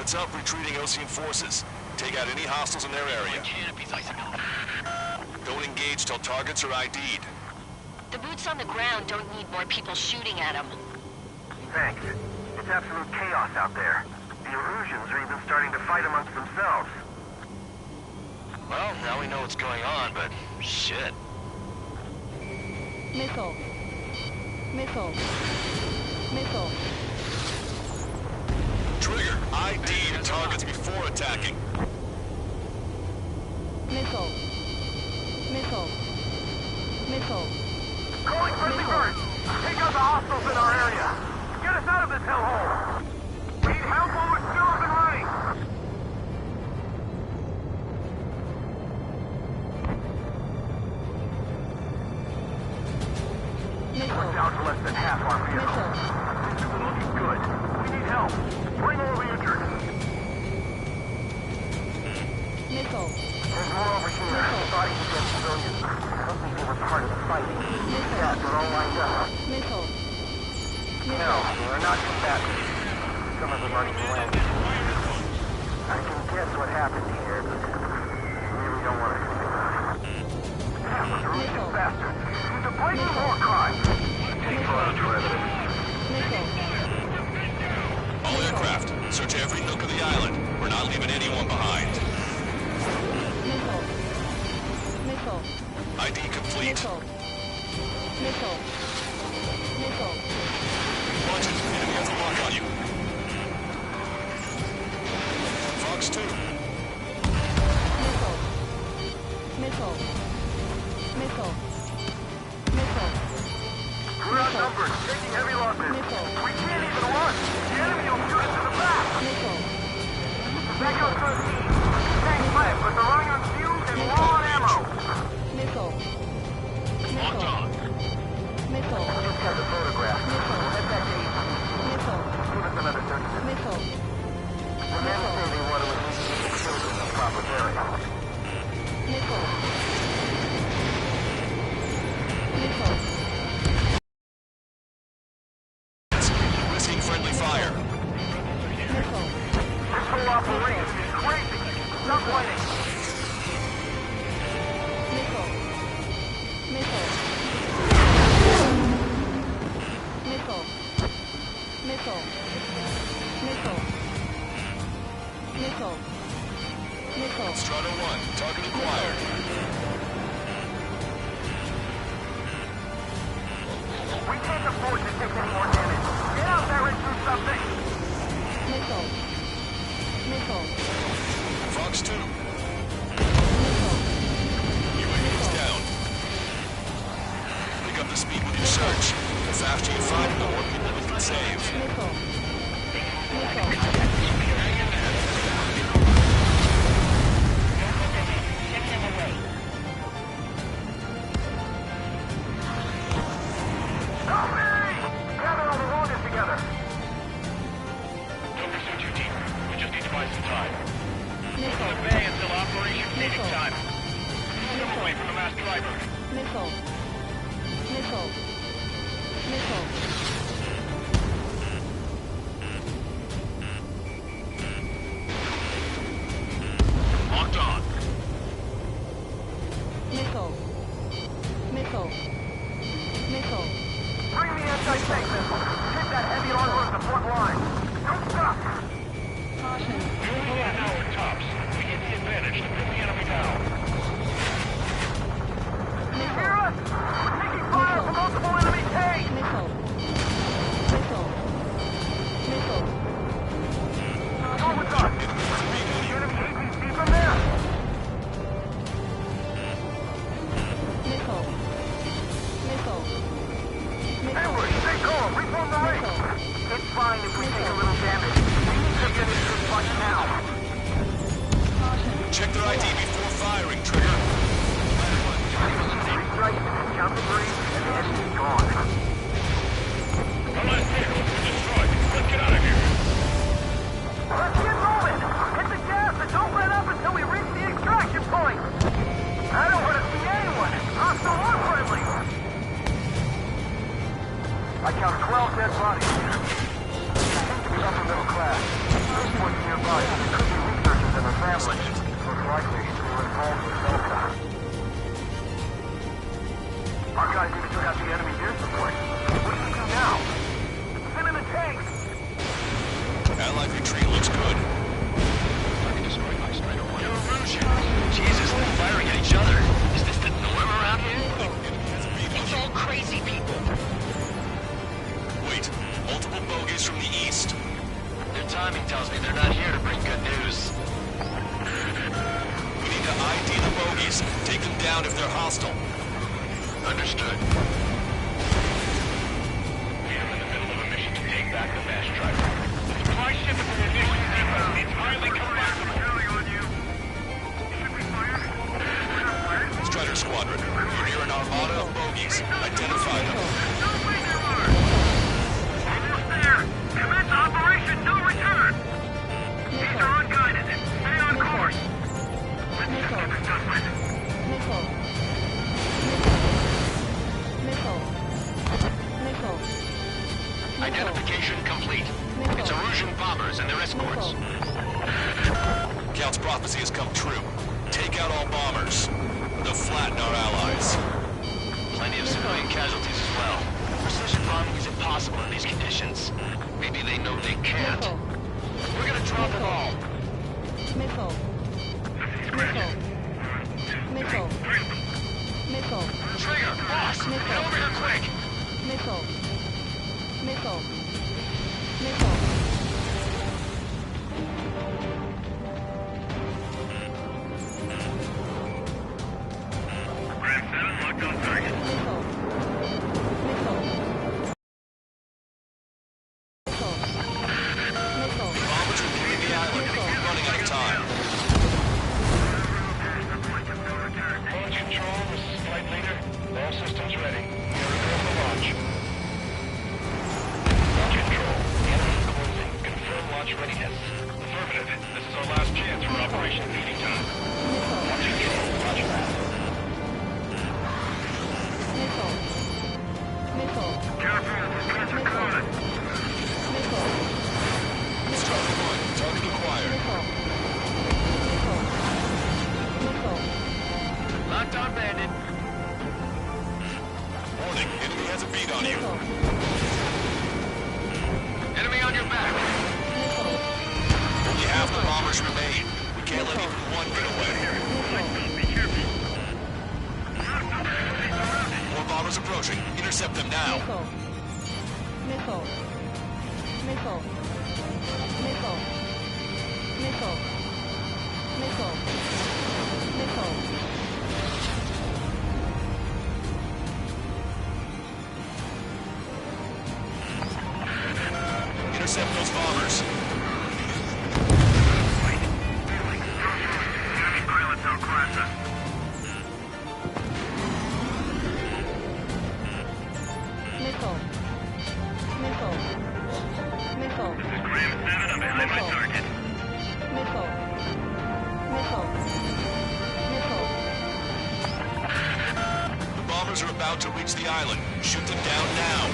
splits up retreating Ocean forces. Take out any hostiles in their area. Don't engage till targets are ID'd. The boots on the ground don't need more people shooting at them. Thanks. It's absolute chaos out there. The Erusians are even starting to fight amongst themselves. Well, now we know what's going on, but shit. Missile. Missile. Missile. Trigger, ID the targets before attacking. Missile. Missile. Missile. Calling friendly birds! Take out the hostiles in our area! Get us out of this hellhole! We need help while we're still up and running! We're down to less than half our vehicles. This isn't looking good. We need help. Bring all the injured. Missile. There's more over here. Fighting against civilians. I don't think they were part of the fight. Yeah, they're all lined up. Missile. No, they're not combatants. Some of them aren't even landed. I can guess what happened here, but I really don't want to think about it. Damn, those Erusian bastards. It's a blatant war crime. Take further evidence. Missile. All aircraft, search every nook of the island. We're not leaving anyone behind. Missile. Missile. ID complete. Missile. Missile. Missile. Launch it. Enemy has a lock on you. Fox 2. Missile. Missile. Missile. Missile. We're outnumbered. Taking heavy losses. Missile. We can't even run. The enemy will shoot us in the back. Missile. Back up 13. Tanks left, but they're running on fumes and low on ammo. Missile. Locked on. Missile. Just got the photograph. Missile. We'll head back to AT. Missile. Give us another 30 minutes. Missile. The men say they want to release the children in the proper area. Missile. Missile. Risking friendly fire. Missile. This whole operation is crazy. Stop fighting. Missile. Missile. Missile. Missile. Missile. Missile. Missile. Strata 1, target acquired. We can't afford to take any more damage. Get out there and do something. Missile. Missile. Fox 2. Missile. UAV is down. Pick up the speed with your search. The faster you find, the more people we can save. Missile. Missile. Help me! Gather all the wounded together. Don't pursue too deep. We just need to buy some time. Missile. Bay until operation finish Missile. time. Step away from the masked driver. Missile. Missile. Missile. Locked on. Missile. Missile. Missile. Bring the anti-tank missile. Hit that heavy armor at the front line. Don't stop. Caution. We're only an hour tops. We get the advantage to put the enemy down. You hear us? We're taking fire from multiple enemy tanks. Missile. Our guys even took out the enemy air support. What do we do now? Send in the tanks! Allied retreat looks good. Jesus, they're firing at each other. Is this the norm around here? It's all crazy people. Wait, multiple bogies from the east. Their timing tells me they're not here to bring good news. We need to ID the bogies. Take them down if they're hostile. Understood. We are in the middle of a mission to take back the mass driver. The supply ship at the munitions depot needs highly combustible. Strider Squadron, we're near an armada of bogies. Identify them. Almost there! Commence Operation No Return! These are unguided. Stay on course! Let's just get this done with. Missile. Missile. Missile. Identification complete. It's Erusian bombers and their escorts. Count's prophecy has come true. Take out all bombers. They'll flatten our allies. Plenty of civilian casualties as well. Precision bombing is impossible in these conditions. Maybe they know they can't. Missile. We're gonna drop them all. Missile. Missile. Missile. Missile. Trigger, boss, get over here quick. Missile. Missile. Missile. Brand 7 locked on target. Missile. Missile. Missile. Missile. Bombers are leaving the island. We're running out of time. Launch control, this is flight leader. All systems ready. We are ready for launch. Launch control, the enemy is closing. Confirm launch readiness. Affirmative. This is our last chance for Operation Feeding Time. Launch control, roger that. Missile. Missile. Careful, we're catching caught. Missile. Strider 1, target acquired. Missile. Missile. Missile. Locked on bandit. Warning, enemy has a beat on you. Missile. Enemy on your back. Missile. Only half the bombers remain. We can't let even one get away. More bombers approaching. Intercept them now. Missile. Missile. Missile. Missile. Missile. Missile. Missile. Intercept those bombers. Enemy pilots outclass us. Missile. Missile. Missile. Brand 7, I'm behind my target. Missile. Missile. Missile. The bombers are about to reach the island. Shoot them down now.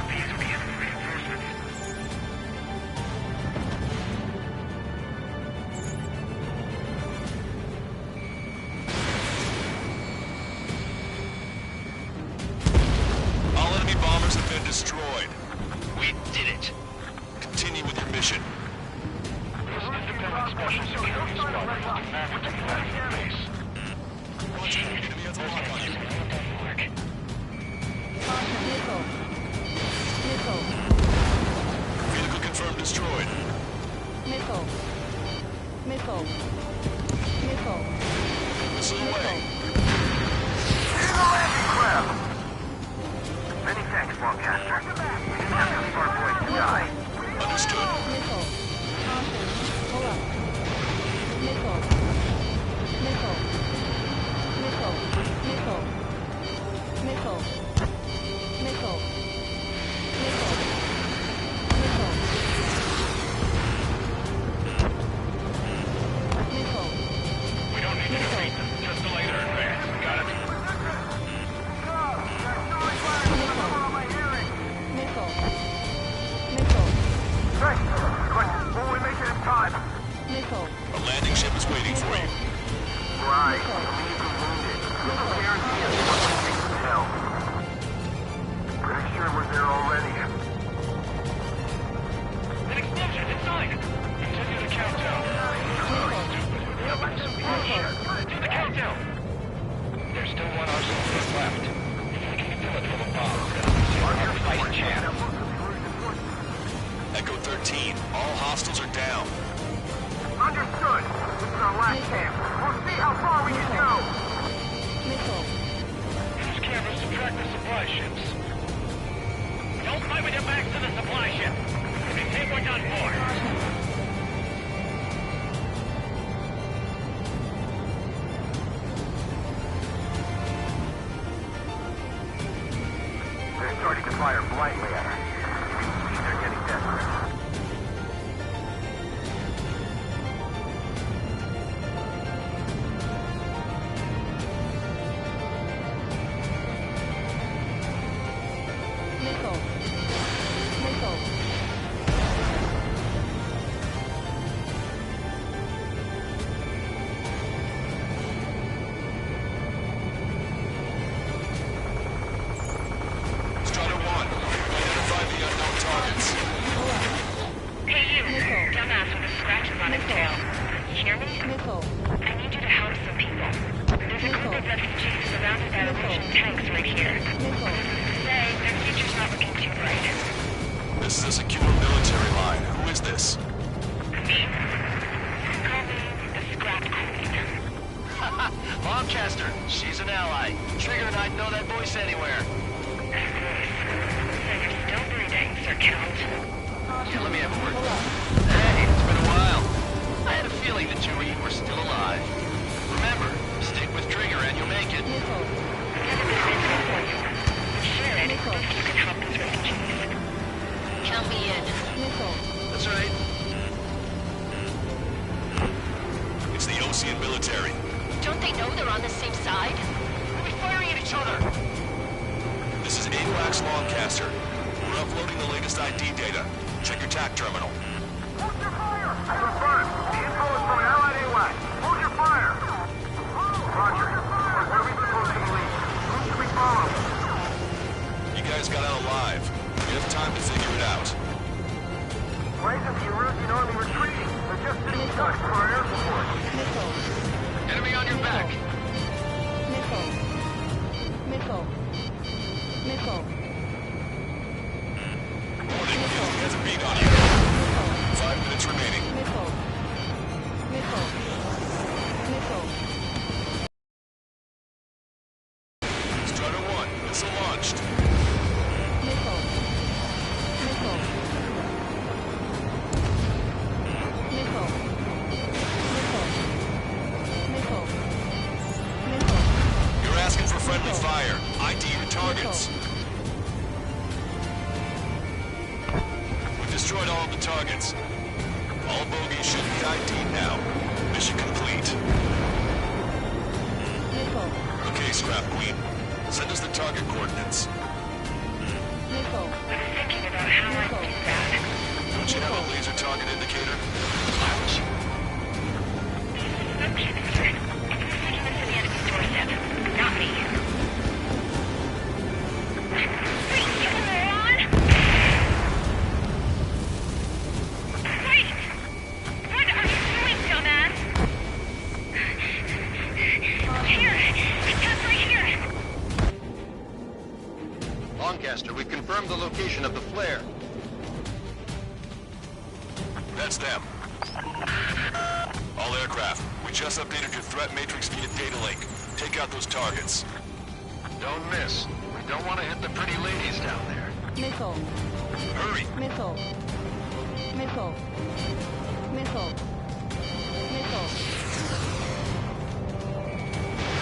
These will be enemy reinforcements. All enemy bombers have been destroyed. We did it. Continue with your mission. This independent special security squad is African United base. Enemy has a lock on you. Missile. Missile. Vehicle confirmed destroyed. Missile. Missile. Missile. Missile away. Here's the landing craft! Many thanks, Broadcaster. We didn't have to leave our boys to die. Understood. Missile. Caution. Pull up. Missile. Missile. Missile. Missile. Missile. Missile. Missile. Missile. Missile. We don't need to defeat them. Just delay their advance. Got it? Missile. Missile. Hey, quick, will we make it in time? A landing ship is waiting for you. Right. Leave the wounded. There's no guarantee of what we take to hell. Pretty sure we're there already. An explosion inside! Continue the countdown. Do the countdown! There's still one arsenal pit left. If we can fill it full of bombs, then we'll have a fighting chance. Echo 13, all hostiles are down. Understood. This is our last chance. We'll see how far we can go. Missile. Use cameras to track the supply ships. Don't fight with your backs to the supply ship. We take what's on board. They're starting to fire blindly at us. They're getting desperate. Missile. Missile. Strider 1, identify the unknown targets. Hey you, dumbass with a scratch on his tail. You hear me? Missile. I need you to help some people. There's a group of refugees surrounded by Russian tanks right here. Missile. Say, their future's not looking too bright. This is a secure military line. Who is this? Me? Call me the Scrap Queen. Lancaster, she's an ally. Trigger and I'd know that voice anywhere. So you're still breathing, Sir Count. Yeah, let me have a word. Hey, it's been a while. I had a feeling that you were still alive. Remember, stick with Trigger and you'll make it. Missile. Share it if you can help these refugees. Count me in. Missile. That's right. It's the Ocean military. Don't they know they're on the same side? We'll be firing at each other. This is AWACS Lancaster. We're uploading the latest ID data. Check your TAC terminal. Hold your fire! Confirmed. The info is from an allied AWAC. Hold your fire! Roger. Where are we supposed to leave? Who should we follow? You guys got out alive. We have time to figure it out. Why isn't the Erusian army retreating? They're just sitting ducks for our air support. Missile. Enemy on your back. Missile. Missile. Missile. Warning, enemy has a beat on you. 5 minutes remaining. Missile. Missile. Missile. Strider 1, missile launched. Missile. Missile. Missile. Missile. Missile. Missile. You're asking for friendly fire. ID your targets. We've destroyed all of the targets. All bogies should be ID'd now. Mission complete. Missile. Okay, Scrap Queen. Send us the target coordinates. Missile. I'm thinking about how I do that. Don't you have a laser target indicator? Okay, sir. It's taking us to the enemy's doorstep. Not me. Wait, you moron! Wait! What are you doing, dumbass? Here! It's right here! Lancaster, we've confirmed the location of the flare. That's them. All aircraft, we just updated your threat matrix via data link. Take out those targets. Don't miss. We don't want to hit the pretty ladies down there. Missile. Hurry! Missile. Missile. Missile. Missile.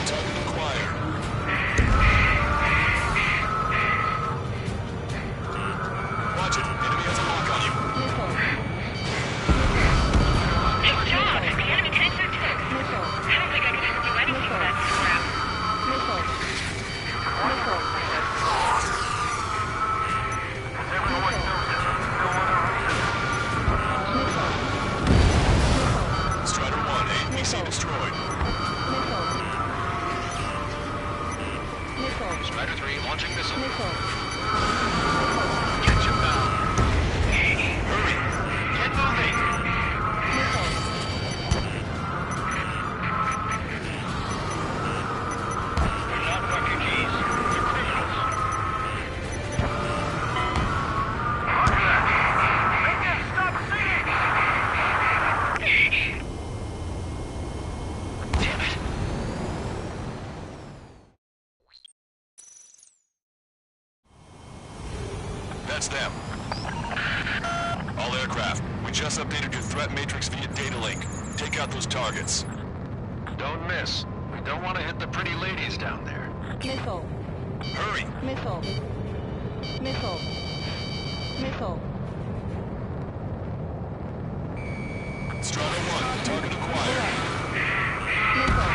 Target acquired. Watch it. Enemy has a lock on you. Missile. Good job! The enemy tanks are toast. Missile. I don't think I can even do anything with that crap. Missile. Missile. Everyone knows this is still on our reason. Missile. PC destroyed. Missile. Missile. Spider 3 launching missile. Missile. Catch him now. Hurry. Get moving. Missile. They're not refugees. They're criminals. Make them stop singing! Damn it. That's them. All aircraft, we just updated your threat matrix via data link. Take out those targets. Don't miss. We don't want to hit the pretty ladies down there. Missile. Hurry! Missile. Missile. Missile. Strata 1, target acquired. Missile.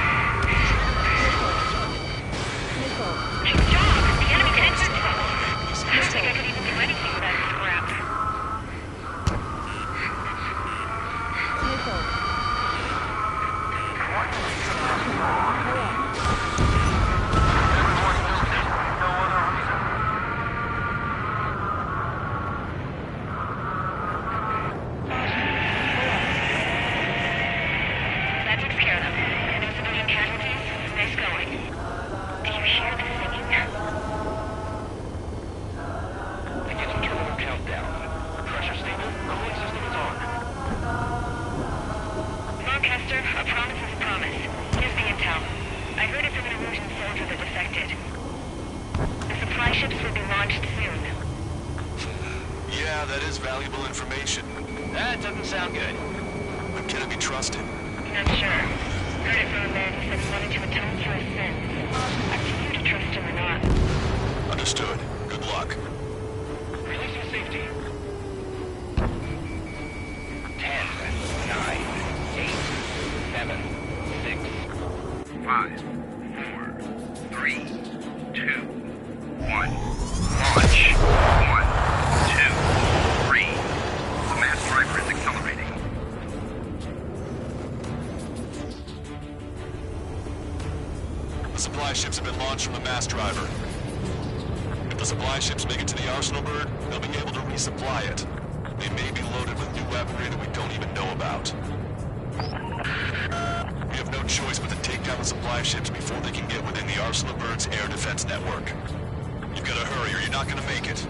Missile. Nice job! The enemy tanks are trouble. I don't think I could even do anything without scrap. Missile. That takes care of them. Any civilian casualties? Nice going. Do you hear the singing? Beginning terminal countdown. Pressure stable. Cooling system is on. Lancaster, a promise is a promise. Here's the intel. I heard it from an illusion soldier that defected. The supply ships will be launched soon. Yeah, that is valuable information. That doesn't sound good. But can it be trusted? Not sure. Heard it from a man who said he wanted to atone for his sins. Up to you to trust him or not. Understood. Good luck. Releasing safety. 10, 9, 8, 7, 6, 5, 4, 3, 2, 1. Launch. 1, 2, 3. The mass driver is accelerating. The supply ships have been launched from the mass driver. If the supply ships make it to the arsenal bird, they'll be able to resupply it. They may be loaded with new weaponry that we don't even know about. We have no choice but to take down the supply ships before they can get within the arsenal bird's air defense network. You've got to hurry or you're not going to make it.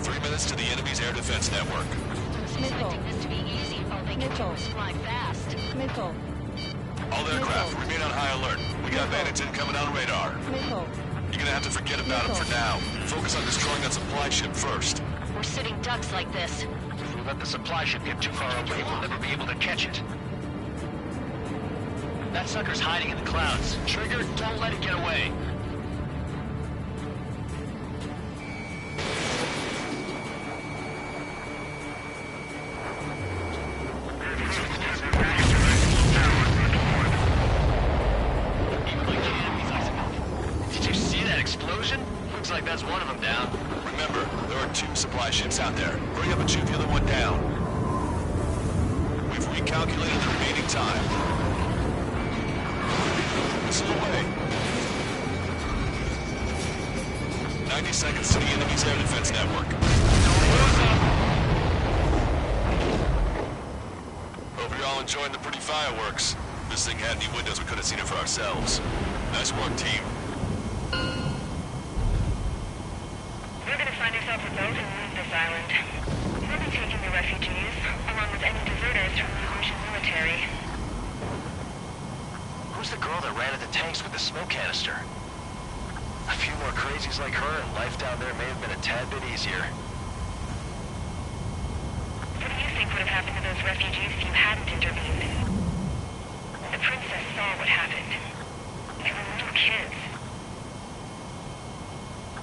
3 minutes to the enemy's air defense network. Missile. This to be easy. All they can do is fly fast. Missile. All aircraft, remain on high alert. We got bandits incoming on radar. Missile. You're gonna have to forget about them for now. Focus on destroying that supply ship first. We're sitting ducks like this. If we let the supply ship get too far away, we'll never be able to catch it. That sucker's hiding in the clouds. Trigger, don't let it get away. Did you see that explosion? Looks like that's one of them down. Remember, there are 2 supply ships out there. Hurry up and shoot the other one down. We've recalculated the remaining time. Missile away. 90 seconds to the enemy's air defense network. Hope you're all enjoying the pretty fireworks. If this thing had any windows, we could have seen it for ourselves. Nice work, team. We're gonna find ourselves a boat and leave this island. We'll be taking the refugees, along with any deserters from the Russian military. Who's the girl that ran at the tanks with the smoke canister? A few more crazies like her, and life down there may have been a tad bit easier. What do you think would have happened to those refugees if you hadn't intervened? The princess saw what happened. They were little kids.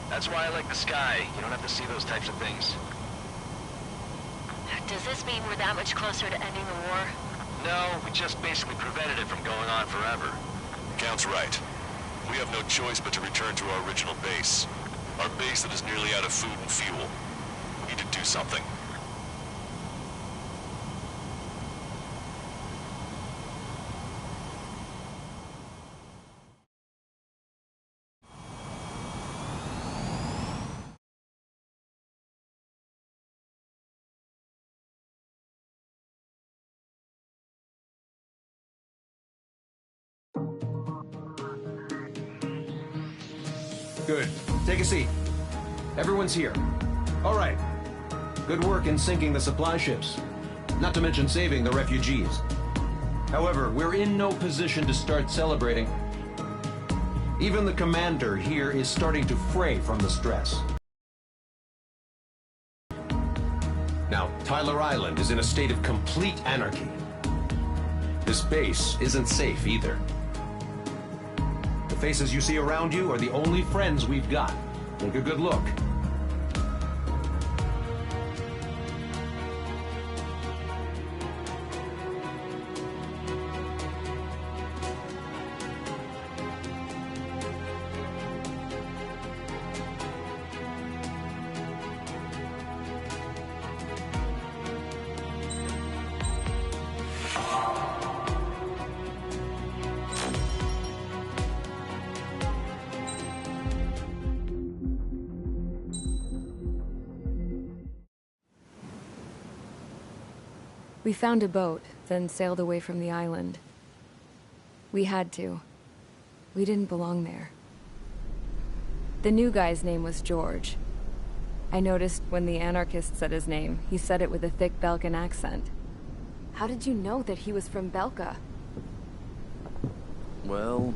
That's why I like the sky. You don't have to see those types of things. Does this mean we're that much closer to ending the war? No, we just basically prevented it from going on forever. Count's right. We have no choice but to return to our original base. Our base that is nearly out of food and fuel. We need to do something. Good. Take a seat. Everyone's here. All right. Good work in sinking the supply ships. Not to mention saving the refugees. However, we're in no position to start celebrating. Even the commander here is starting to fray from the stress. Now, Tyler Island is in a state of complete anarchy. This base isn't safe either. The faces you see around you are the only friends we've got. Take a good look. We found a boat, then sailed away from the island. We had to. We didn't belong there. The new guy's name was George. I noticed when the anarchist said his name, he said it with a thick Belkan accent. How did you know that he was from Belka? Well,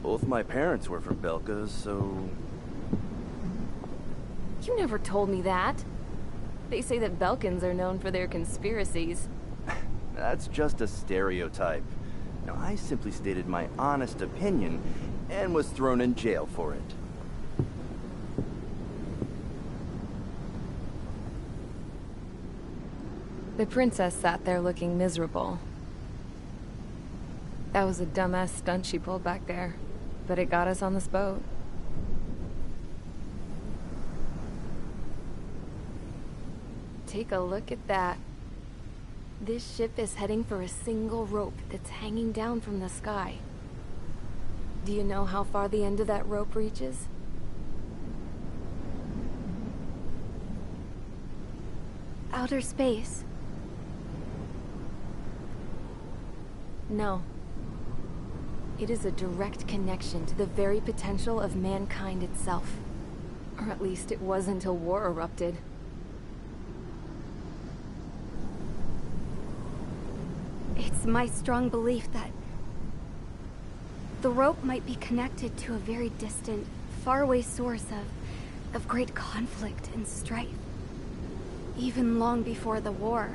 both my parents were from Belka, so... You never told me that. They say that Belkans are known for their conspiracies. That's just a stereotype. Now, I simply stated my honest opinion and was thrown in jail for it. The princess sat there looking miserable. That was a dumbass stunt she pulled back there, but it got us on this boat. Take a look at that. This ship is heading for a single rope that's hanging down from the sky. Do you know how far the end of that rope reaches? Outer space. No. It is a direct connection to the very potential of mankind itself. Or at least it was until war erupted. It's my strong belief that the rope might be connected to a very distant, faraway source of great conflict and strife. Even long before the war,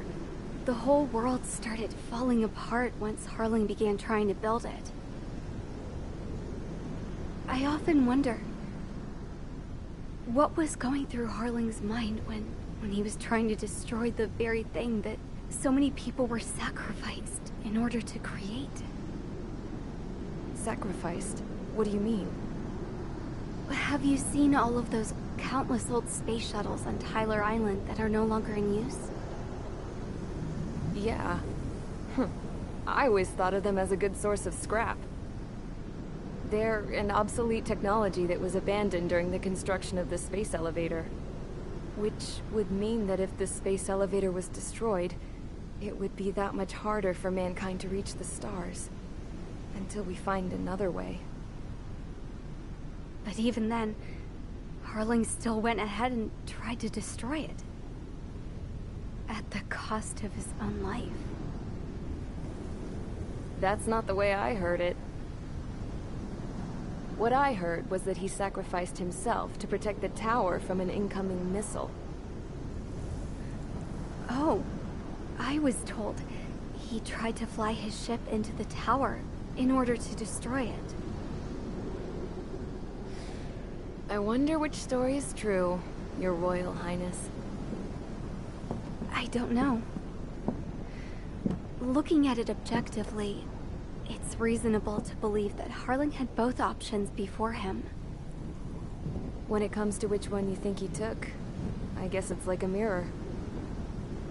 the whole world started falling apart once Harling began trying to build it. I often wonder what was going through Harling's mind when he was trying to destroy the very thing that so many people were sacrificed in order to create. Sacrificed? What do you mean? Have you seen all of those countless old space shuttles on Tyler Island that are no longer in use? Yeah. I always thought of them as a good source of scrap. They're an obsolete technology that was abandoned during the construction of the space elevator. Which would mean that if the space elevator was destroyed, it would be that much harder for mankind to reach the stars. Until we find another way. But even then, Harling still went ahead and tried to destroy it. At the cost of his own life. That's not the way I heard it. What I heard was that he sacrificed himself to protect the tower from an incoming missile. Oh, I was told he tried to fly his ship into the tower in order to destroy it. I wonder which story is true, Your Royal Highness. I don't know. Looking at it objectively, it's reasonable to believe that Harling had both options before him. When it comes to which one you think he took, I guess it's like a mirror.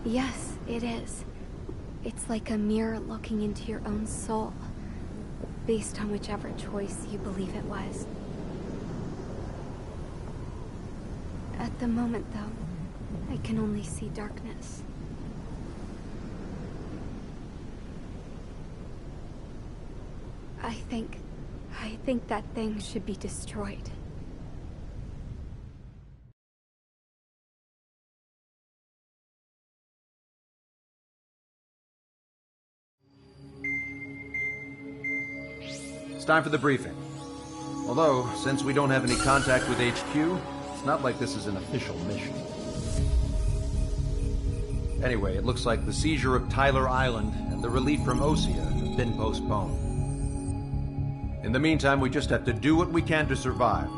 Yes, it is. It's like a mirror looking into your own soul, based on whichever choice you believe it was. At the moment, though, I can only see darkness. I think that thing should be destroyed. It's time for the briefing. Although, since we don't have any contact with HQ, it's not like this is an official mission. Anyway, it looks like the seizure of Tyler Island and the relief from Osea have been postponed. In the meantime, we just have to do what we can to survive.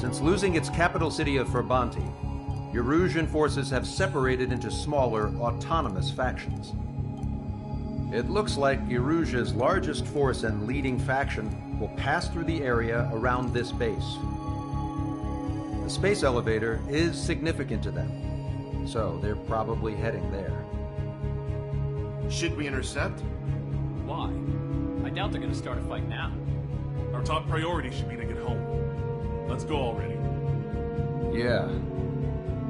Since losing its capital city of Ferbanti, Erusian forces have separated into smaller, autonomous factions. It looks like Erusia's largest force and leading faction will pass through the area around this base. The space elevator is significant to them, so they're probably heading there. Should we intercept? Why? I doubt they're gonna start a fight now. Our top priority should be to get home. Let's go already. Yeah.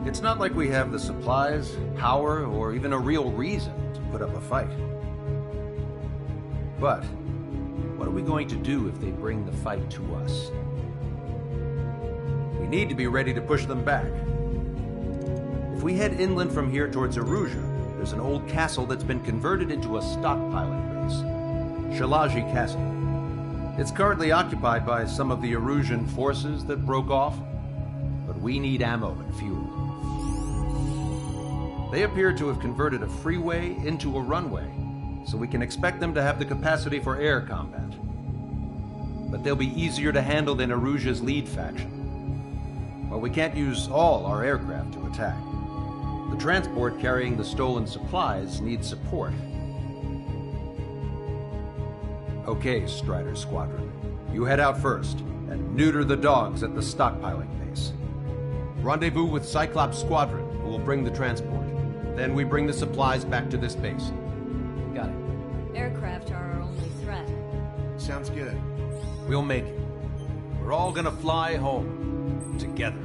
It's not like we have the supplies, power, or even a real reason to put up a fight. But what are we going to do if they bring the fight to us? We need to be ready to push them back. If we head inland from here towards Erusia, there's an old castle that's been converted into a stockpiling base. Shalaji Castle. It's currently occupied by some of the Erusian forces that broke off, but we need ammo and fuel. They appear to have converted a freeway into a runway, so we can expect them to have the capacity for air combat. But they'll be easier to handle than Erusia's lead faction. Well, we can't use all our aircraft to attack. The transport carrying the stolen supplies needs support. Okay, Strider Squadron. You head out first, and neuter the dogs at the stockpiling base. Rendezvous with Cyclops Squadron, who will bring the transport. Then we bring the supplies back to this base. Got it. Aircraft are our only threat. Sounds good. We'll make it. We're all gonna fly home. Together.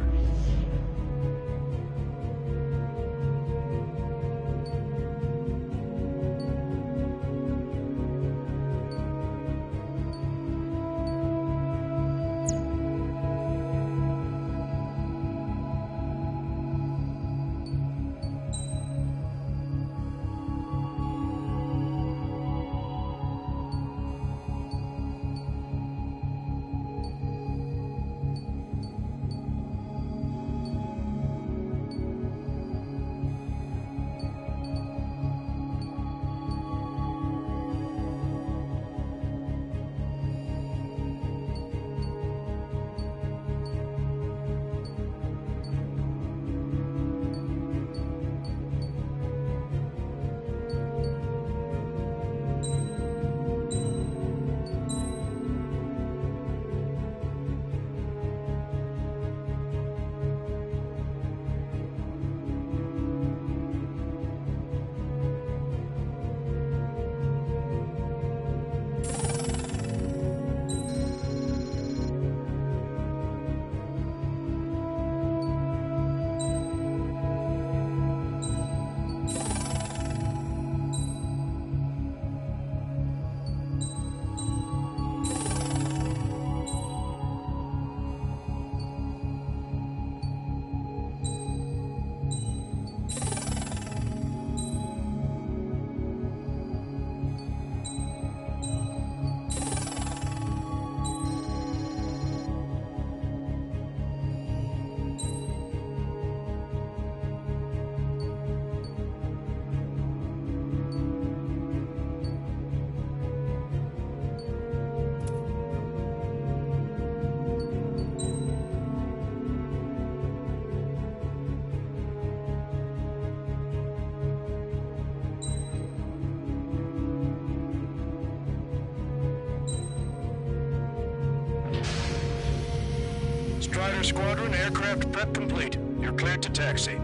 Strider Squadron, aircraft prep complete. You're cleared to taxi.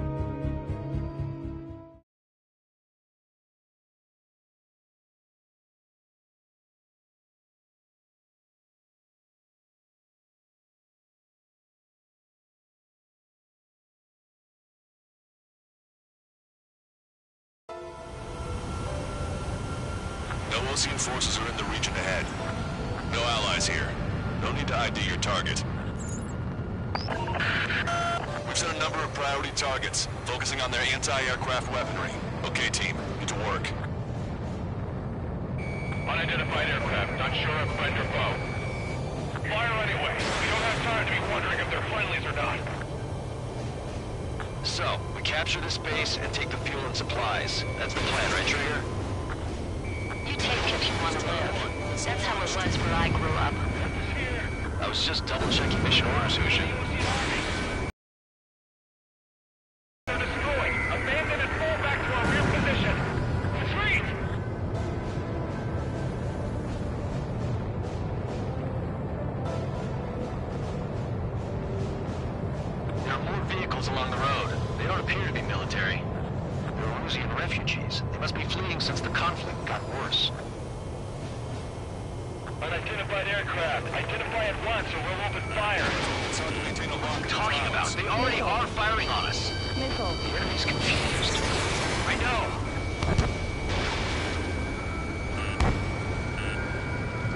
No Osean forces are in the region ahead. No allies here. No need to ID your target. We've set a number of priority targets, focusing on their anti-aircraft weaponry. Okay, team, get to work. On Unidentified aircraft, not sure if friend or foe. Fire anyway. We don't have time to be wondering if they're friendlies or not. So, we capture this base and take the fuel and supplies. That's the plan, right, Trigger? You take it if you want to live. That's how it was where I grew up. I was just double-checking mission orders, Hushin. They're destroyed. Abandon and fall back to our rear position. Retreat! There are more vehicles along the road. They don't appear to be military. They're Rusian refugees. They must be fleeing since the conflict got worse. Unidentified aircraft. Identify at once or we'll open fire. It's hard to maintain a lock. What are you talking about? They already are firing on us. Missile. The enemy's confused. I know.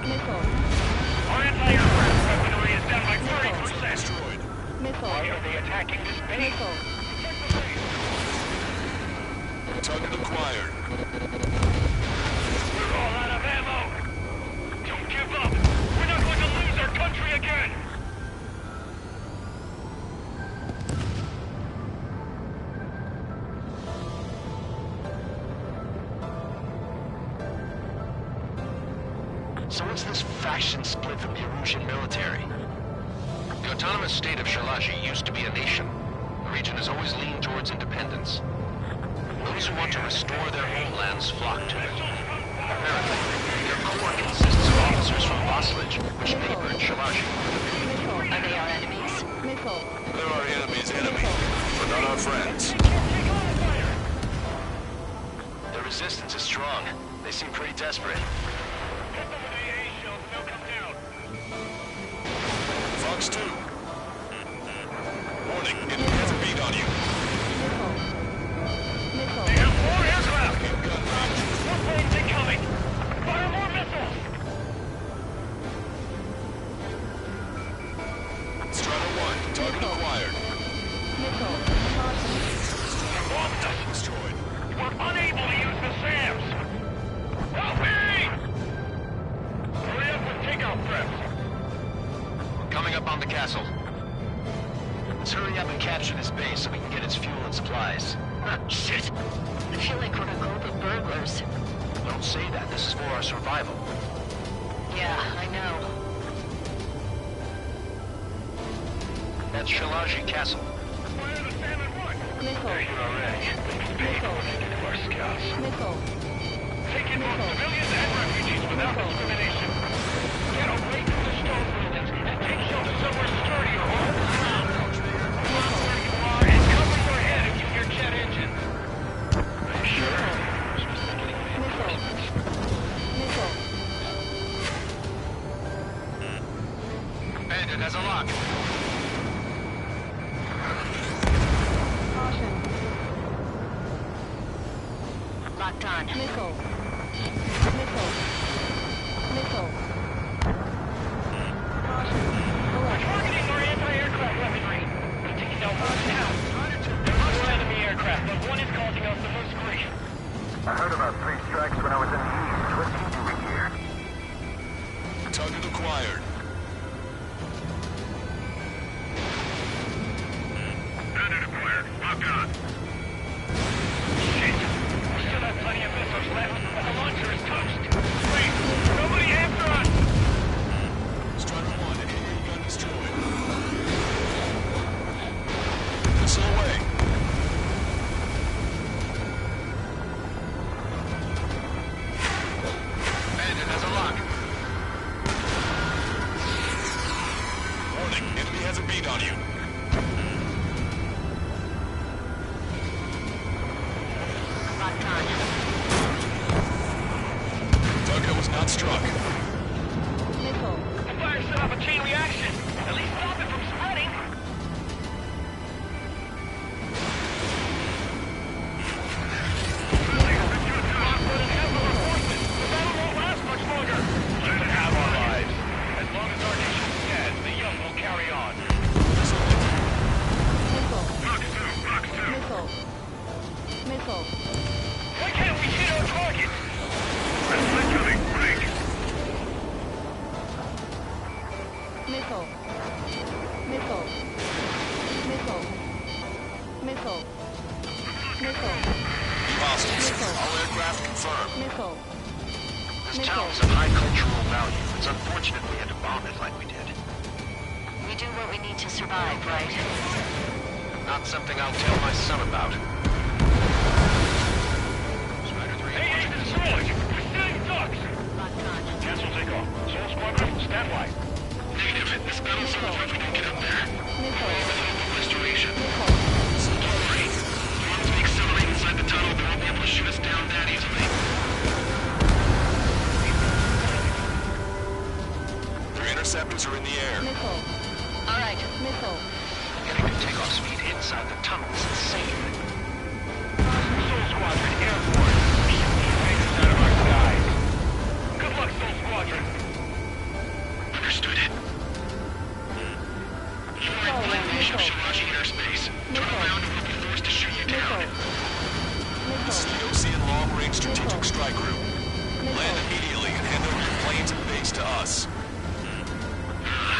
Missile. Our anti-aircraft weaponry is down by 30%. Destroyed. Missile. Why are they attacking this base? Missile. Target acquired. We're all out of ammo. Don't give up. We're not going to lose our country again. So what's this faction split from the Erusian military? The autonomous state of Shalaji used to be a nation. The region has always leaned towards independence. Those who want to restore their homelands flock to it. Apparently, their core consists of officers from Vaslij, which neighbored Shalaji. Are they our enemies? Missile. They're our enemy's enemy, but not our friends. The resistance is strong. They seem pretty desperate. Fox 2. Warning, enemy has a beat on you. Missile. They have more aircraft. More planes incoming. Fire more missiles. Strider 1, target acquired. Missile. Lost us. Destroyed. We're unable to use the SAMs. Help me! Hurry up with takeout preps. Coming up on the castle. Let's hurry up and capture this base so we can get its fuel and supplies. Shit! I feel like we're a group of burglars. Don't say that. This is for our survival. Yeah, I know. That's Shalaji Castle. Fire the SAM at once. Missile. Already. Missile. To our scouts. Missile. Take in both civilians and refugees without discrimination. Get away from the stone buildings and take shelter somewhere sturdier or on the ground. Stop where you are and cover your head if you hear jet engines. Are you sure? Missile. Missile. Bandit has a lock. Caution. Locked on. Missile. Missile. Missile. Caution. Alert. Targeting our anti-aircraft weaponry. We're taking down one now. There are four enemy aircraft, but one is causing us the most grief. I heard about 3 strikes when I was in the East. What's he doing here? Target acquired. Bandit acquired. Locked on. Shit! We still have plenty of missiles left, but the launcher is toast. Wait! Nobody answer us! Strider 1, AA gun destroyed. Missile away. Bandit has a lock. Warning, enemy has a beat on you. Locked on. Target was not struck. Missile. The fire set off a chain reaction. At least stop it from spreading. Missile. Missile. Why can't we hit our targets? Incoming, break. Missile. Missile. Missile. Missile. Missile. Hostiles. All aircraft confirmed. Missile. This town's of high cultural value. It's unfortunate we had to bomb it like we did. We do what we need to survive, right? Not something I'll tell my son about. Strider 3. Hey, Zibouille! We're still in talks! Cancel takeoff. Soul Squadron, stand by. Negative. This battle's over if we don't get up there. Restoration. Missile. Don't worry. Once we accelerate inside the tunnel, they won't be able to shoot us down that easily. Their interceptors are in the air. Missile. All right. Missile. Getting to takeoff speed inside the tunnel is insane. Soul Squadron, airborne. Raiders out of our skies. Good luck, Soul Squadron. Understood. Flying blind nation of Shiraji airspace. Turn around and we'll be forced to shoot you down. This is the Ocean Long-Range Strategic Strike Group. Land immediately and hand over your planes and base to us.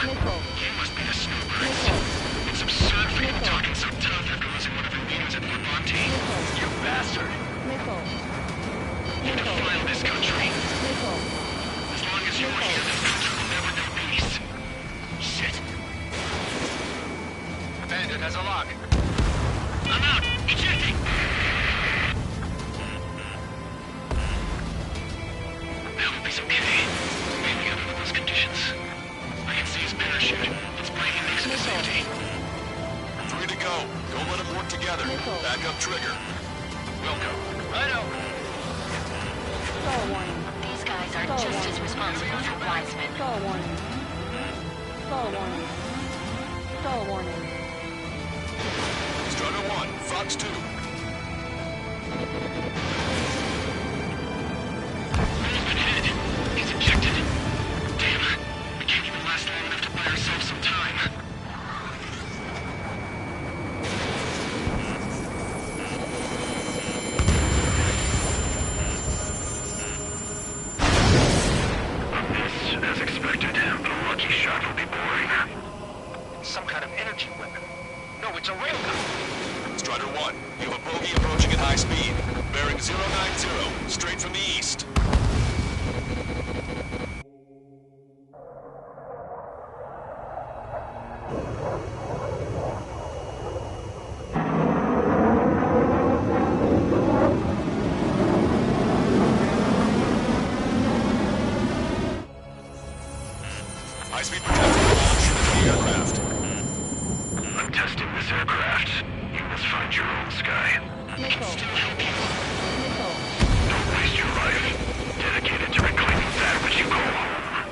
Missile. You must be the snoopers. It's absurd for you talking so tough after losing one of your leaders at Fort Monty. You bastard! Missile. You defile this country. Missile. As long as you're here, this country will never know peace. Shit. Bandit has a lock. I'm out! Ejecting! I hope he's okay. Maybe under those conditions. I can see his parachute. It's breaking next to safety. 3 to go. Don't let them work together. Back up trigger. Wilco. Righto. Stall warning. These guys are just as responsible for Wiseman. Stall warning. Stall warning. Stall warning. Strutter 1, Fox 2. He's been hit. He's ejected. Damn. We can't even last long enough to buy ourselves some time. As expected, but a lucky shot will be boring. Some kind of energy weapon. No, it's a railgun. Strider 1, you have a bogey approaching at high speed. Bearing 090, straight from the east. High-speed projector launch into the aircraft. I'm testing this aircraft. You must find your own sky. I can still help you. Don't waste your life. Dedicated to reclaiming that which you call home.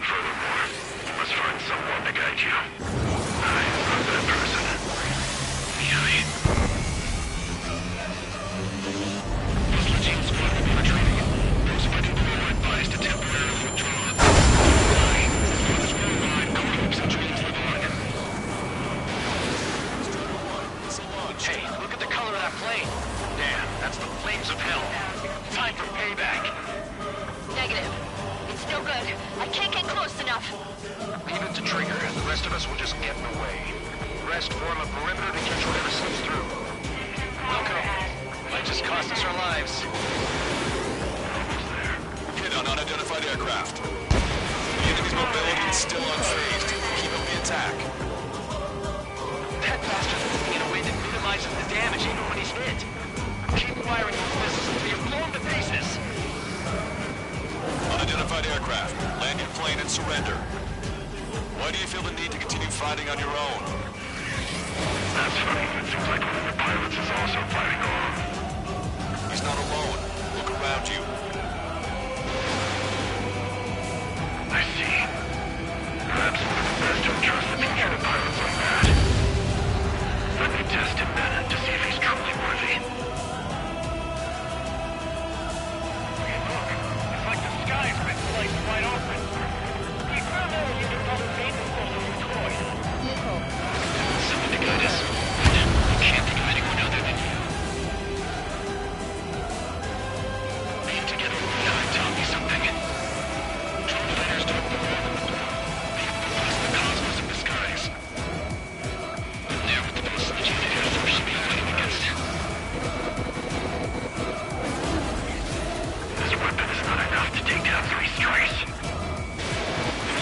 Furthermore, you must find someone to guide you. I'm not that person. Really? Those Legion squad will be retreating. Those fighting below are advised to temporarily withdraw. Hey, look at the color of that plane. Damn, that's the flames of hell. Time for payback. Negative. It's no good. I can't get close enough. Leave it to Trigger, and the rest of us will just get in the way. The rest form a perimeter to catch whatever slips through. Welcome. Might just cost us our lives. Hit on unidentified aircraft. The enemy's mobility is still unfazed. Keep up the attack. That bastard's moving in a way that minimizes the damage even when he's hit. Keep firing those missiles until you're blown to pieces. Unidentified aircraft. Land your plane and surrender. Why do you feel the need to continue fighting on your own? That's funny. It seems like one of the pilots is also fighting alone. He's not alone. Look around you. I see. Perhaps it would be best to entrust the future to pilots like that. Let me test him then to see if he's truly worthy. Hey, look. It's like the sky's been sliced wide open. We found out you did other bases close to Detroit. Someone to guide us. You can't think of anyone other than you. Being together behind taught me something. Troublemakers don't move. They move us. this weapon is not enough to take down 3 strikes.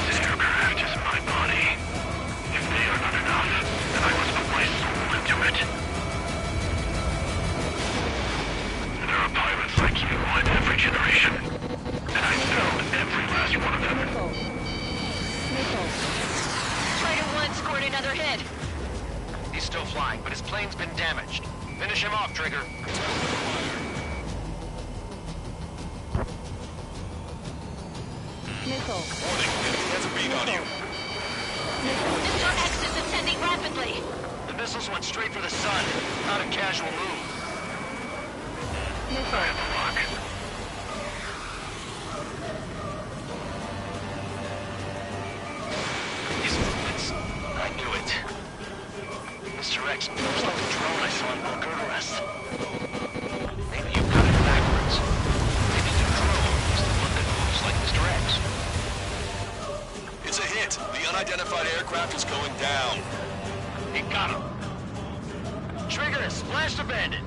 This aircraft is my body. If they are not enough, then I must put my soul into it. There are pilots like you in every generation, and I failed every last one of them. Fighter 1 scored another hit. He's still flying, but his plane's been damaged. Finish him off, Trigger. Missile. Warning, enemy has a bead on you. Mr. X is ascending rapidly. The missiles went straight for the sun. Not a casual move. Missile. These movements, I knew it. Mr. X moves like the drone I saw in Bulgaris. Maybe you got it backwards. Maybe the drone is the one that moves like Mr. X. It's a hit. The unidentified aircraft is going down. He got him. Trigger, splash the bandit.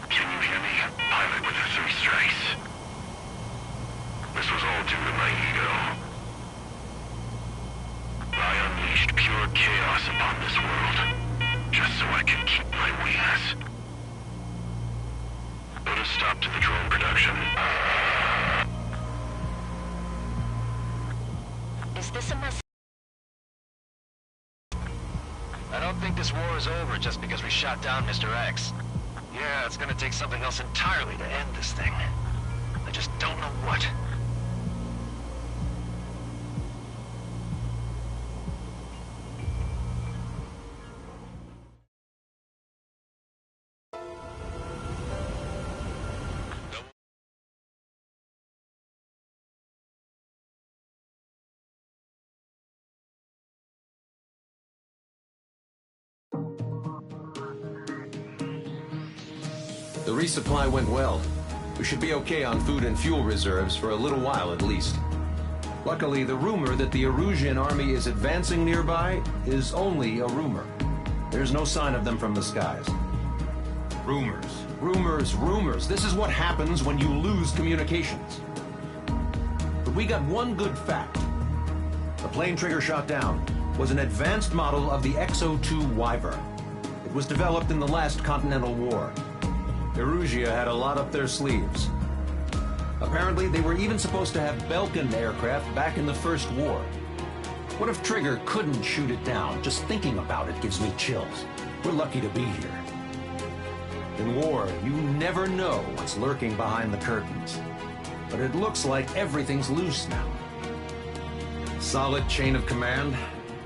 Can you hear me, pilot with the 3 strikes? This was all due to my ego. I unleashed pure chaos upon this world, just so I could keep my wings. Put a stop to the drone production. Is this a mess? I don't think this war is over just because we shot down Mr. X. Yeah, it's gonna take something else entirely to end this thing. I just don't know what. The resupply went well. We should be okay on food and fuel reserves for a little while at least. Luckily, the rumor that the Erusian army is advancing nearby is only a rumor. There's no sign of them from the skies. Rumors, rumors, rumors. This is what happens when you lose communications. But we got one good fact. The plane Trigger shot down was an advanced model of the X-02 Wyvern. It was developed in the last Continental War. Erusia had a lot up their sleeves. Apparently, they were even supposed to have Belkin aircraft back in the First War. What if Trigger couldn't shoot it down? Just thinking about it gives me chills. We're lucky to be here. In war, you never know what's lurking behind the curtains. But it looks like everything's loose now. Solid chain of command,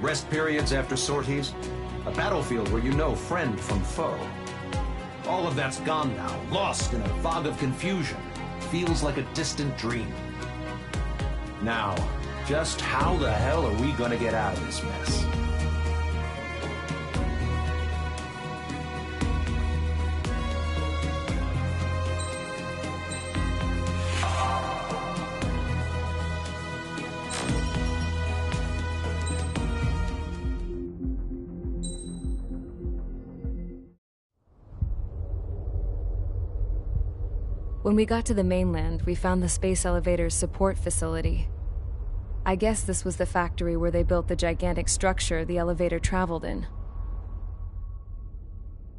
rest periods after sorties, a battlefield where you know friend from foe. All of that's gone now, lost in a fog of confusion. Feels like a distant dream. Now, just how the hell are we gonna get out of this mess? When we got to the mainland, we found the space elevator's support facility. I guess this was the factory where they built the gigantic structure the elevator traveled in.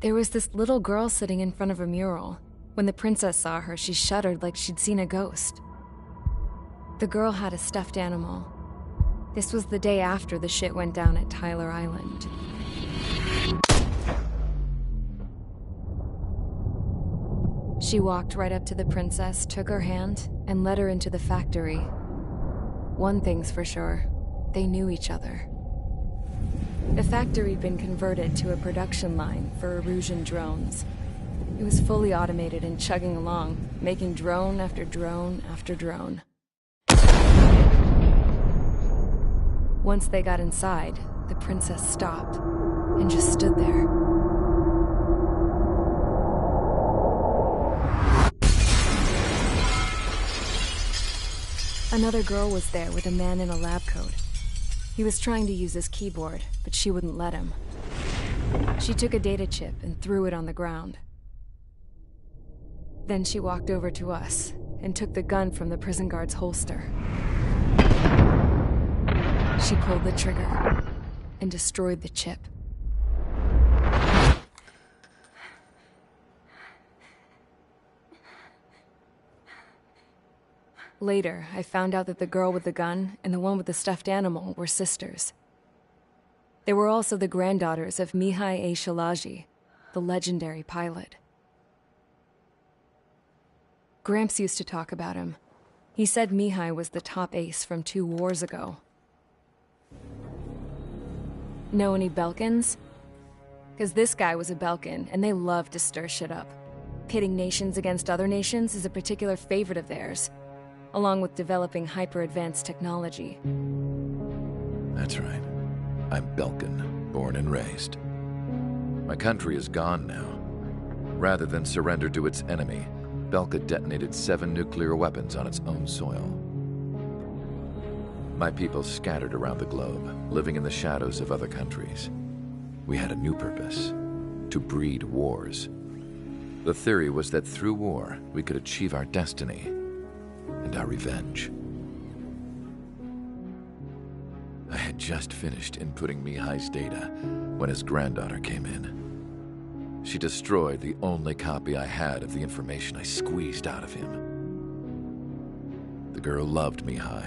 There was this little girl sitting in front of a mural. When the princess saw her, she shuddered like she'd seen a ghost. The girl had a stuffed animal. This was the day after the shit went down at Tyler Island. She walked right up to the princess, took her hand, and led her into the factory. One thing's for sure, they knew each other. The factory'd been converted to a production line for Erusian drones. It was fully automated and chugging along, making drone after drone after drone. Once they got inside, the princess stopped and just stood there. Another girl was there with a man in a lab coat. He was trying to use his keyboard, but she wouldn't let him. She took a data chip and threw it on the ground. Then she walked over to us and took the gun from the prison guard's holster. She pulled the trigger and destroyed the chip. Later, I found out that the girl with the gun and the one with the stuffed animal were sisters. They were also the granddaughters of Mihai A. Shalaji, the legendary pilot. Gramps used to talk about him. He said Mihai was the top ace from 2 wars ago. Know any Belkans? Because this guy was a Belkan, and they love to stir shit up. Pitting nations against other nations is a particular favorite of theirs, along with developing hyper-advanced technology. That's right. I'm Belkan, born and raised. My country is gone now. Rather than surrender to its enemy, Belka detonated 7 nuclear weapons on its own soil. My people scattered around the globe, living in the shadows of other countries. We had a new purpose: to breed wars. The theory was that through war, we could achieve our destiny and our revenge. I had just finished inputting Mihai's data when his granddaughter came in. She destroyed the only copy I had of the information I squeezed out of him. The girl loved Mihai.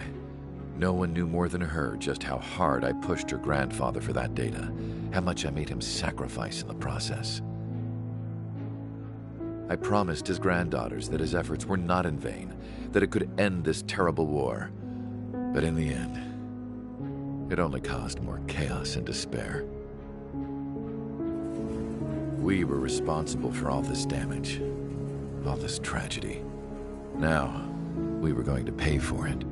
No one knew more than her just how hard I pushed her grandfather for that data, how much I made him sacrifice in the process. I promised his granddaughters that his efforts were not in vain, that it could end this terrible war. But in the end, it only caused more chaos and despair. We were responsible for all this damage, all this tragedy. Now, we were going to pay for it.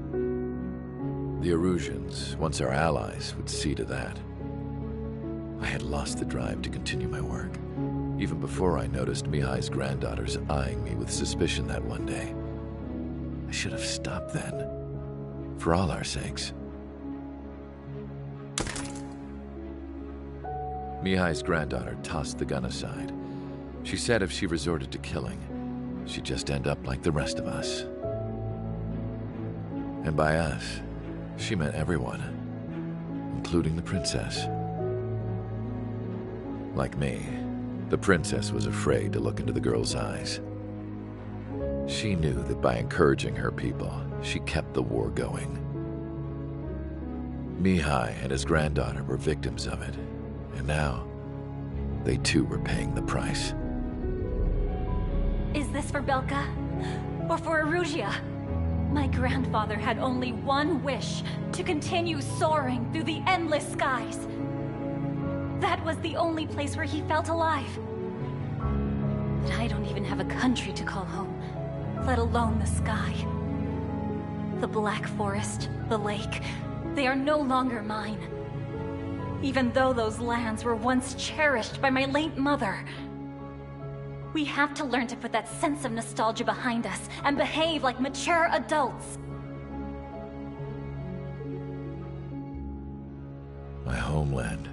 The Erusians, once our allies, would see to that. I had lost the drive to continue my work, even before I noticed Mihai's granddaughters eyeing me with suspicion that one day. I should have stopped then, for all our sakes. Mihai's granddaughter tossed the gun aside. She said if she resorted to killing, she'd just end up like the rest of us. And by us, she meant everyone, including the princess. Like me, the princess was afraid to look into the girl's eyes. She knew that by encouraging her people, she kept the war going. Mihai and his granddaughter were victims of it, and now they too were paying the price. Is this for Belka? Or for Erusia? My grandfather had only one wish: to continue soaring through the endless skies. That was the only place where he felt alive. But I don't even have a country to call home, let alone the sky. The Black Forest, the lake, they are no longer mine. Even though those lands were once cherished by my late mother. We have to learn to put that sense of nostalgia behind us and behave like mature adults. My homeland.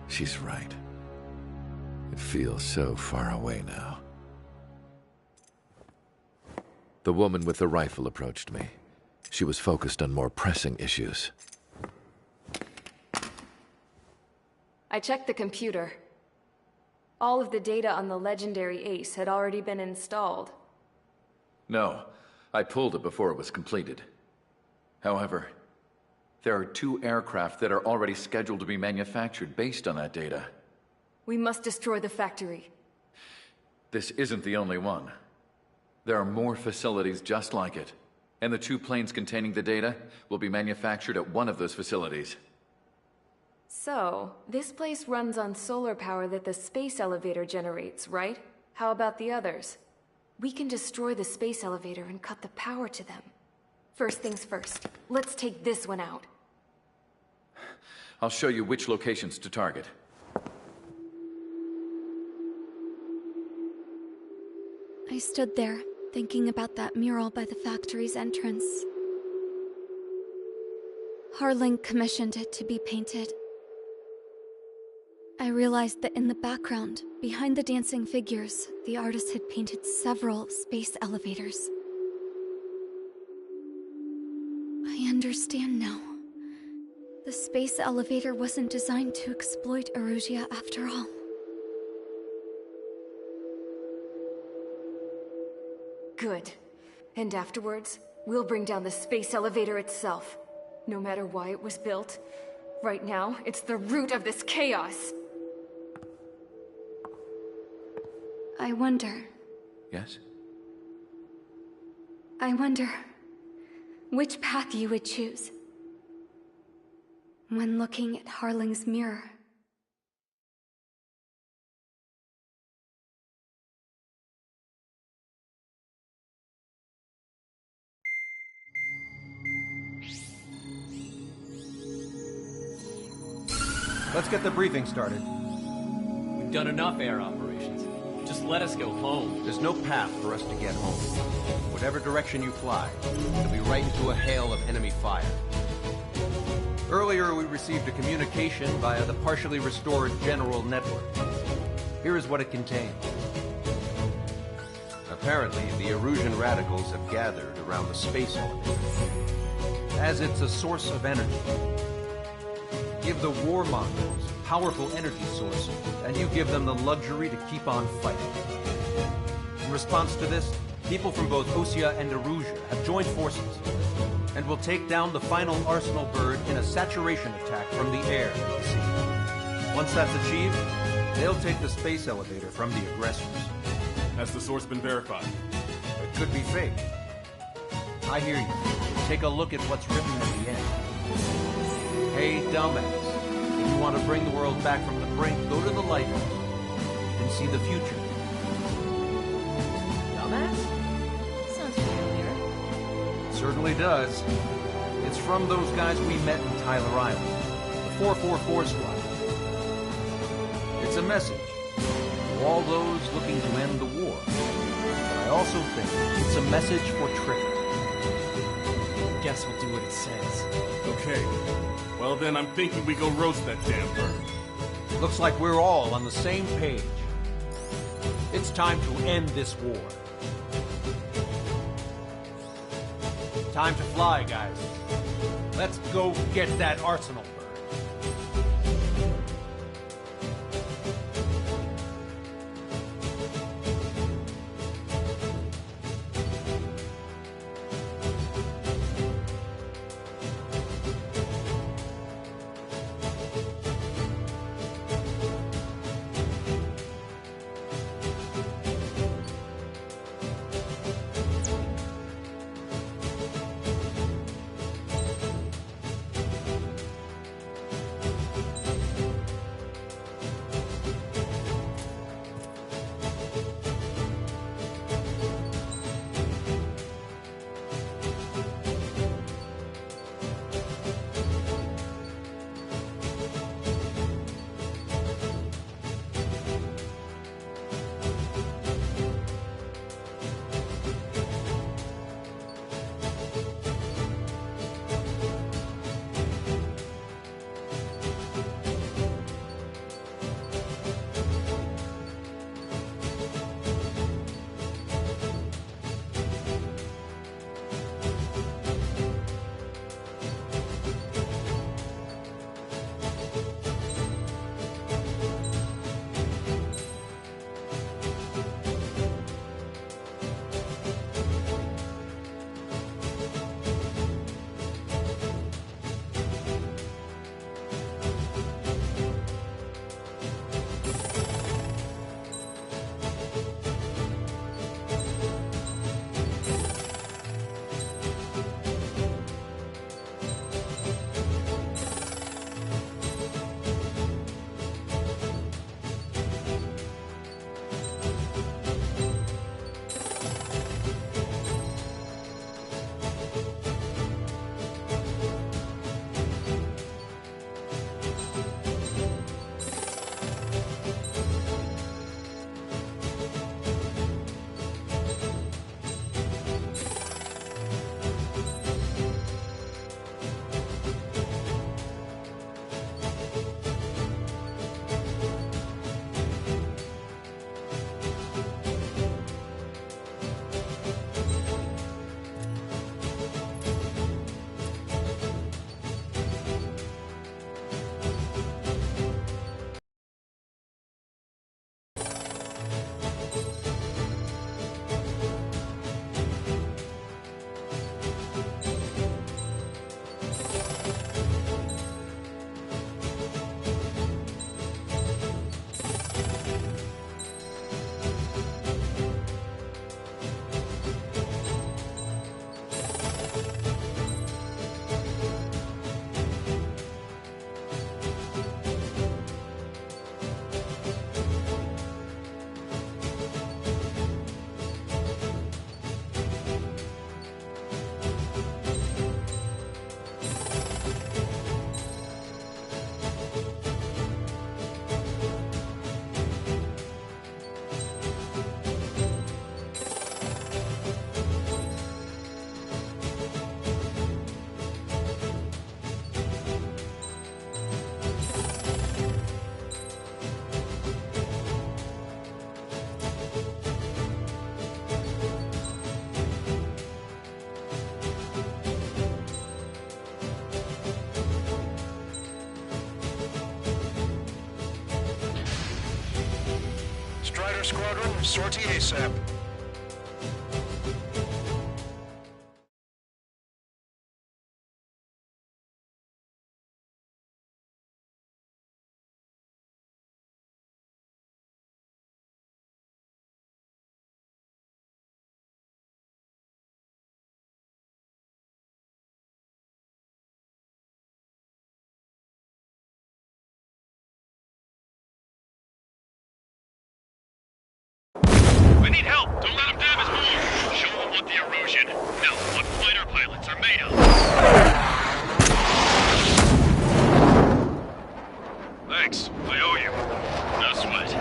She's right. It feels so far away now. The woman with the rifle approached me. She was focused on more pressing issues. I checked the computer. All of the data on the legendary ace had already been installed. No, I pulled it before it was completed. However, there are 2 aircraft that are already scheduled to be manufactured based on that data. We must destroy the factory. This isn't the only one. There are more facilities just like it, and the 2 planes containing the data will be manufactured at one of those facilities. So, this place runs on solar power that the space elevator generates, right? How about the others? We can destroy the space elevator and cut the power to them. First things first, let's take this one out. I'll show you which locations to target. I stood there, thinking about that mural by the factory's entrance. Harling commissioned it to be painted. I realized that in the background, behind the dancing figures, the artist had painted several space elevators. I understand now. The space elevator wasn't designed to exploit Erusia after all. Good. And afterwards, we'll bring down the space elevator itself. No matter why it was built, right now, it's the root of this chaos. I wonder... Yes? I wonder... which path you would choose when looking at Harling's mirror. Let's get the briefing started. We've done enough air operations. Just let us go home. There's no path for us to get home. Whatever direction you fly, it'll be right into a hail of enemy fire. Earlier, we received a communication via the partially restored General Network. Here is what it contained. Apparently, the Erusian radicals have gathered around the space elevator, as it's a source of energy. Give the warmongers powerful energy sources, and you give them the luxury to keep on fighting. In response to this, people from both Osea and Erusia have joined forces, and will take down the final Arsenal bird in a saturation attack from the air and the sea. Once that's achieved, they'll take the space elevator from the aggressors. Has the source been verified? It could be fake. I hear you. Take a look at what's written at the end. Hey, dumbass. If you want to bring the world back from the brink, go to the lighthouse and see the future. Dumbass? Sounds familiar. Certainly does. It's from those guys we met in Tyler Island, the 444 squad. It's a message to all those looking to end the war. But I also think it's a message for Trigger. Guess we'll do what it says. Okay. Well then, I'm thinking we go roast that damn bird. Looks like we're all on the same page. It's time to end this war. Time to fly, guys. Let's go get that Arsenal bird. Air Squadron, sortie ASAP. We need help! Don't let them damage more! Show them what the erosion, no, what fighter pilots are made of! Thanks, I owe you. No sweat.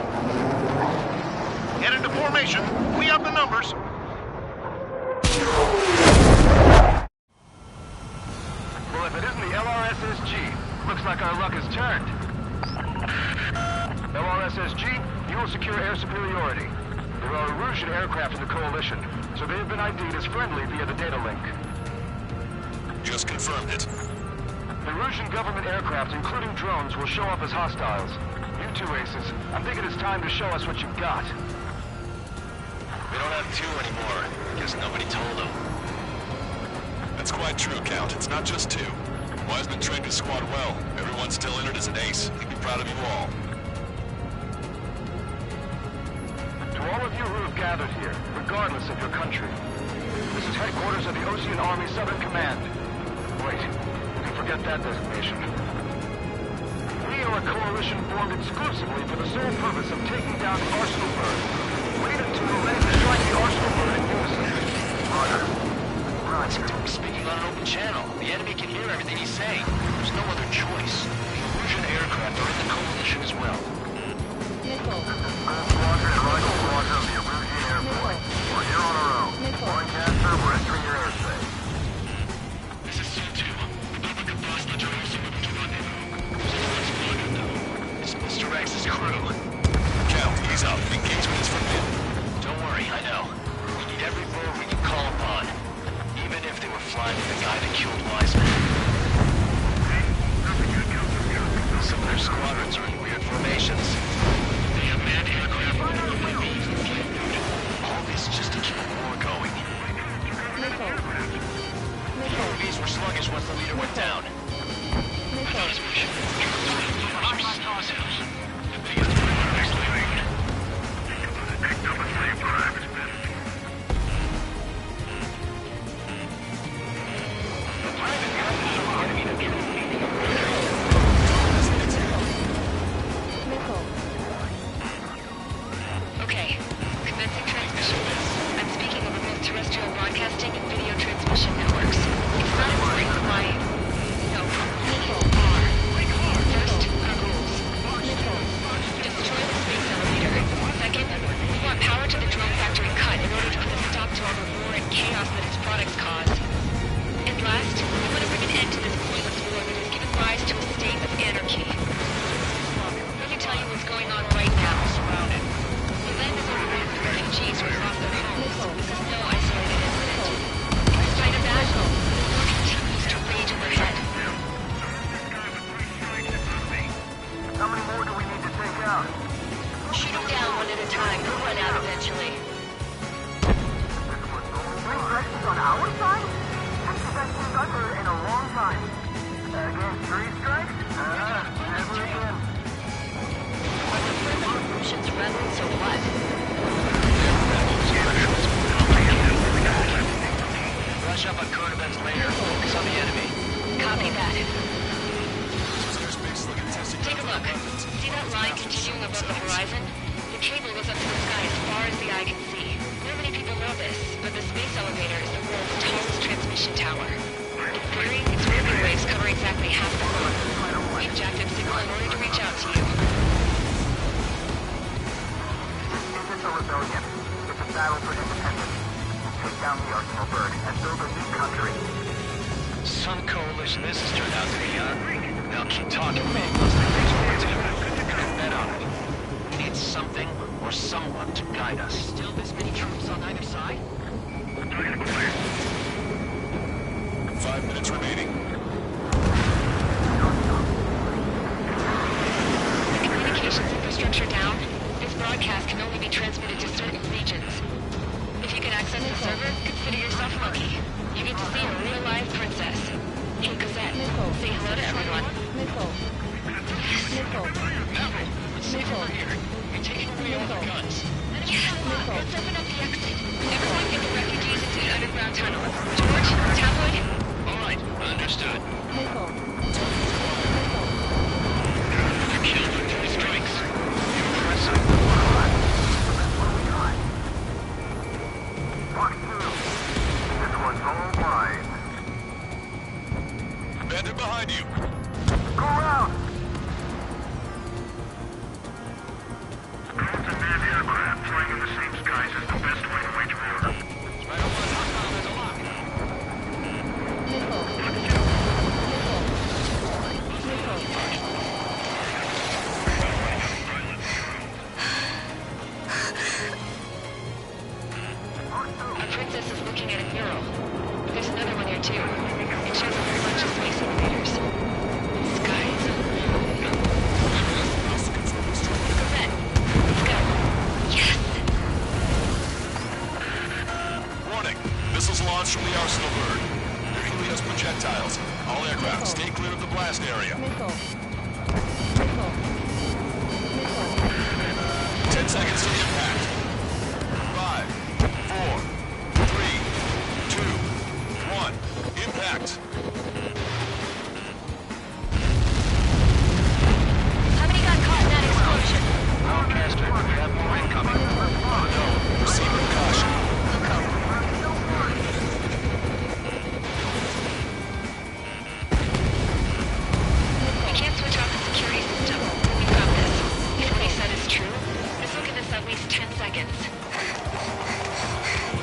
Get into formation. We have the numbers. Well, if it isn't the LRSSG, looks like our luck has turned. LRSSG, you will secure air superiority. There are Erusian aircraft in the Coalition, so they have been ID'd as friendly via the data link. Just confirmed it. The Erusian government aircraft, including drones, will show up as hostiles. You two aces, I'm thinking it's time to show us what you've got. We don't have two anymore. Guess nobody told them. That's quite true, Count. It's not just two. Wiseman trained his squad well. Everyone's still in it as an ace. He'd be proud of you all. To all of you who have gathered here, regardless of your country, this is headquarters of the Ocean Army Southern Command. Wait, you can forget that designation. We are a coalition formed exclusively for the sole purpose of taking down the Arsenal Bird. Wait until we're ready to strike the Arsenal Bird in unison. Roger. Speaking on an open channel. The enemy can hear everything he's saying. There's no other choice. The Erusian aircraft are in the coalition as well. Nickel. Squadron and Rifle Squadron of the Erusian Airport. We're here on our own. Lancaster, we're entering your airspace. This is C2. Papa Kabasta Jerusalem moving to rendezvous. There's a squadron though. It's Mr. X's crew. Count, he's up. Engagement is forbidden. Don't worry, I know. We need every bird we can call upon. Even if they were flying with the guy that killed Wiseman. Some of their squadrons are in weird formations. They have manned aircraft with UAVs and flight mode. All this just to keep the war going. Nickel. The UAVs were sluggish once the leader went down. Nickel. The biggest predator next living. Nickel. Okay. Commencing transmission. I'm speaking over both terrestrial broadcasting and video transmission networks. It's not important why... No. Nickel. First, our rules. Nickel. Destroy the space elevator. Second, we want power to the drone factory cut in order to put a stop to all the war and chaos that its products cause. And last, we want to bring an end to this pointless war that has given rise to a state of anarchy. Let me tell you what's going on right now. Surrounded. The land is overrun with refugees who have lost their homes. This is no isolated incident. In spite of that, the war continues to rage in their head. How many more do we need to take out? Shoot them down one at a time. They'll run out eventually. 3 strikes on our side? That's the best news I've heard in a long time. Against 3 strikes? Never again. Russians rebels or what? Brush up on current events later. Focus on the enemy. Copy that. Airspace looking testing. Take a look. See that line continuing above the horizon? The cable goes up to the sky as far as the eye can see. Not many people know this, but the space elevator is the world's tallest transmission tower. In theory, its radio waves cover exactly half the moon. We've jacked up signal in order to reach out to you. This isn't a rebellion. It's a battle for independence. Take down the Arsenal Bird and build a new country. Some coalition this has turned out to be, huh? Now keep talking to me. Bet on it. We need something or someone to guide us. Still this many troops on either side? 5 minutes remaining. The communications infrastructure down. This broadcast can only be transmitted access the server, consider yourself lucky. You get to see a real live princess. Hey, Cosette, say hello to everyone. Missile. Missile. It's safe over here. You're taking away all the guns. Yes, let's open up the exit. Everyone get the refugees into the underground tunnel. George, tabloid. All right, understood. Missile. You killed with 3 strikes. Impressive. Mark 2. This one's all mine. Bandit behind you. Go around! Drones and manned aircraft flying in the same skies is the best way to wage war. Right over the hostile, there's a lock. Missile. Our princess is looking at a mural. There's another one here too. It shows a whole bunch of space elevators. Skies. Cosette, let's go. Yes! Warning. Missiles launched from the arsenal bird. They're Helios projectiles. All aircraft, stay clear of the blast area. Missile. 10 seconds to impact. 5, 4, 3, 2, 1. Impact. How many got caught in that explosion? Broadcaster, we have more incoming. Proceed with caution. We can't switch off the security system. We've got this. If what he said is true, this will give us at least 10 seconds.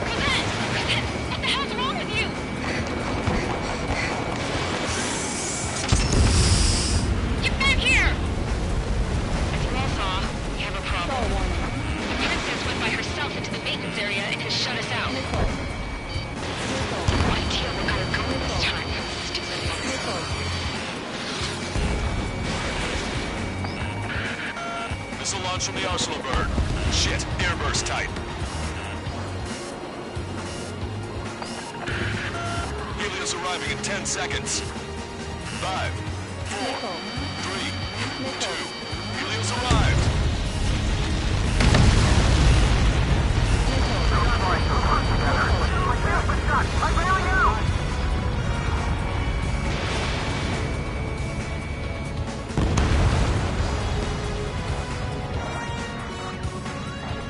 Cosette! Cosette! What the hell's wrong with you? Get back here! As you all saw, we have a problem. The princess went by herself into the maintenance area and has shut us out. No idea what got her going this time. Stupid woman. Missile launch from the arsenal bird. Shit, airburst tight. Helios arriving in 10 seconds. 5, 4, 3, 2. Helios arrived. I really am!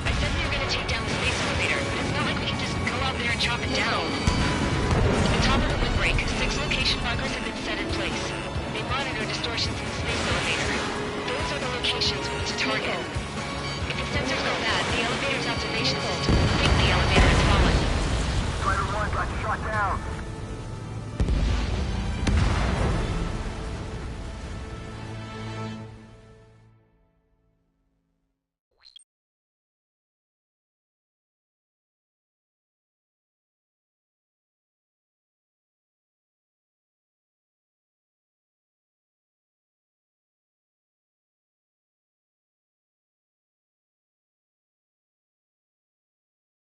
I said we were gonna take down the space elevator, but it's not like we can just go out there and chop it down. At the top of the windbreak, 6 location markers have been set in place. They monitor distortions in the space elevator. Those are the locations we need to target. If the sensors go bad, the elevator's observation system